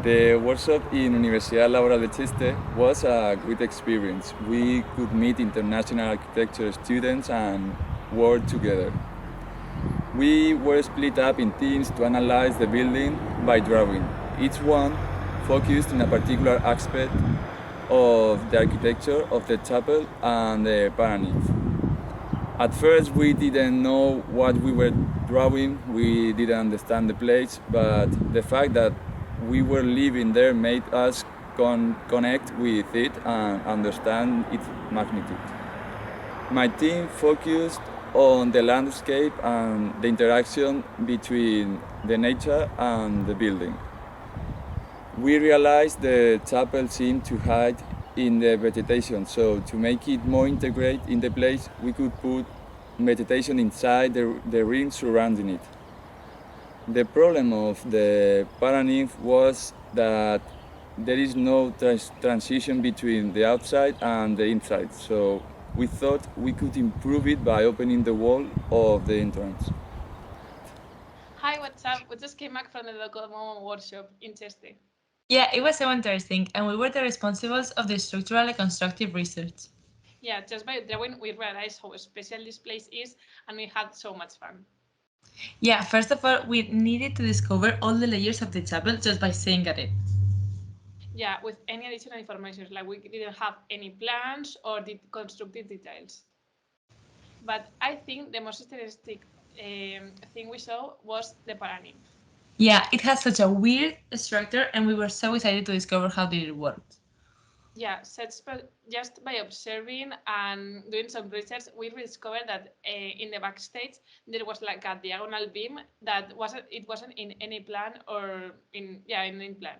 The workshop in Universitat de Cheste was a great experience. We could meet international architecture students and work together. We were split up in teams to analyze the building by drawing. Each one focused on a particular aspect of the architecture of the chapel and the paranymph. At first we didn't know what we were drawing, we didn't understand the place, but the fact that we were living there made us connect with it and understand its magnitude. My team focused on the landscape and the interaction between the nature and the building. We realized the chapel seemed to hide in the vegetation, so to make it more integrated in the place, we could put vegetation inside the ring surrounding it. The problem of the paranymph was that there is no transition between the outside and the inside, so we thought we could improve it by opening the wall of the entrance. Hi, what's up? We just came back from the DOCOMOMO workshop in Cheste. Yeah, it was so interesting, and we were the responsibles of the structural and constructive research. Yeah, just by drawing, we realized how special this place is, and we had so much fun. Yeah, first of all, we needed to discover all the layers of the chapel just by saying at it. Yeah, with any additional information, like we didn't have any plans or constructed details. But I think the most interesting thing we saw was the paranymph. Yeah, it has such a weird structure, and we were so excited to discover how it worked. Yeah, just by observing and doing some research, we discovered that in the backstage there was like a diagonal beam that wasn't in any plan or in any plan.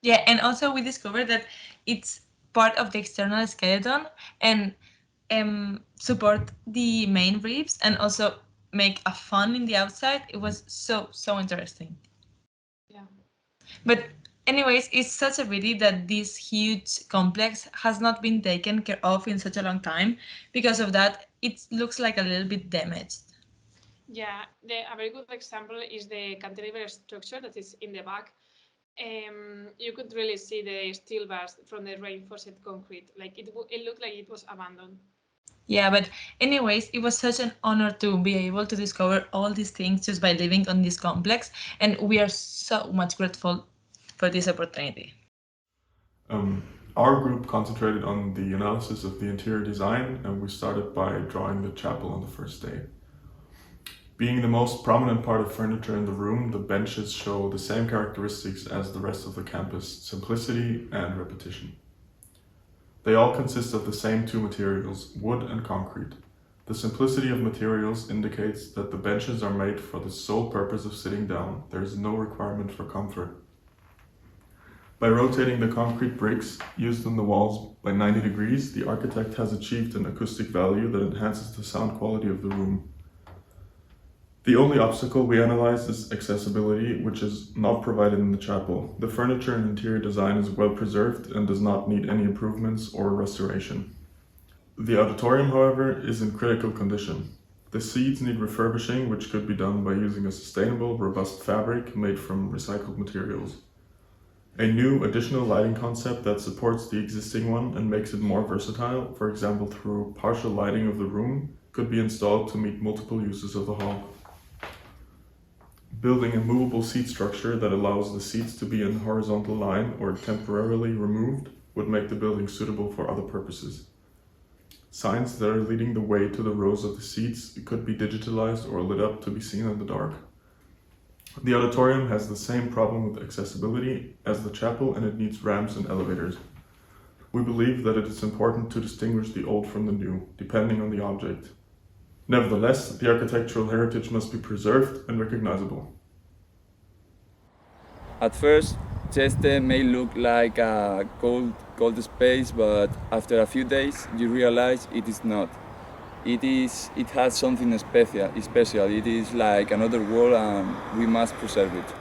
Yeah, and also we discovered that it's part of the external skeleton and support the main ribs and also make a fun in the outside. It was so interesting. Yeah. But anyways, it's such a pity that this huge complex has not been taken care of in such a long time. Because of that, it looks like a little bit damaged. Yeah, a very good example is the cantilever structure that is in the back. You could really see the steel bars from the reinforced concrete. Like it looked like it was abandoned. Yeah, but anyways, it was such an honor to be able to discover all these things just by living on this complex, and we are so much grateful for this opportunity. Our group concentrated on the analysis of the interior design, and we started by drawing the chapel on the first day. Being the most prominent part of furniture in the room, the benches show the same characteristics as the rest of the campus: simplicity and repetition. They all consist of the same two materials, wood and concrete. The simplicity of materials indicates that the benches are made for the sole purpose of sitting down. There is no requirement for comfort. By rotating the concrete bricks used on the walls by 90 degrees, the architect has achieved an acoustic value that enhances the sound quality of the room. The only obstacle we analyzed is accessibility, which is not provided in the chapel. The furniture and interior design is well preserved and does not need any improvements or restoration. The auditorium, however, is in critical condition. The seats need refurbishing, which could be done by using a sustainable, robust fabric made from recycled materials. A new additional lighting concept that supports the existing one and makes it more versatile, for example through partial lighting of the room, could be installed to meet multiple uses of the hall. Building a movable seat structure that allows the seats to be in a horizontal line or temporarily removed would make the building suitable for other purposes. Signs that are leading the way to the rows of the seats could be digitalized or lit up to be seen in the dark. The auditorium has the same problem with accessibility as the chapel, and it needs ramps and elevators. We believe that it is important to distinguish the old from the new, depending on the object. Nevertheless, the architectural heritage must be preserved and recognizable. At first, Cheste may look like a cold space, but after a few days you realize it is not. It has something special. It is like another world, and we must preserve it.